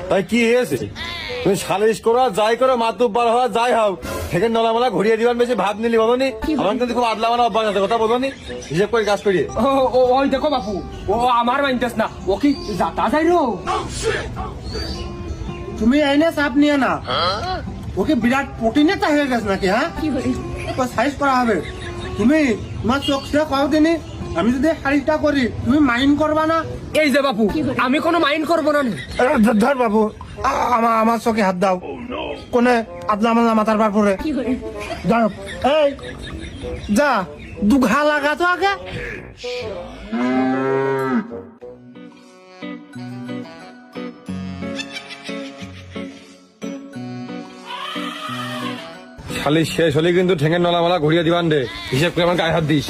তাই কি হয়েছে? তুমি সালিশ করো যাই করো, মাতুব্বার হওয়া যাই হোক, থেকে নলামালা ঘুরিয়ে দিবার বেশি ভাব নিলি বলনি? আমার কিন্তু খুব আদলা মানা অভ্যাস আছে, কথা বলনি? হিসেব করে কাজ করিয়ে। ওই দেখো বাপু, ও আমার মাইন্টাস না, ও কি যাতা যাই রো। তুমি এনে চাপ নিয়ে না, ওকে বিরাট প্রোটিনেতা হয়ে গেছে নাকি? হ্যাঁ, সাইজ করা হবে। তুমি তোমার চোখ সে কদিনই আমি যদি শাড়িটা করি তুমি মাইন্ড করবা না? এই যে বাপু, আমি কোনো মাইন্ড করবো না। ধর বাবু, আমার চোখে হাত দাও, কোনে আদলা মাদলা মাথার বার পরে যাও। এই যা, দুঘা লাগা তো আগে। সালিশ শেষ হলে কিন্তু ঠেঙের নলামালা ঘুরিয়ে দিবান রে, হিসেব করে আমার গায়ে হাত দিস।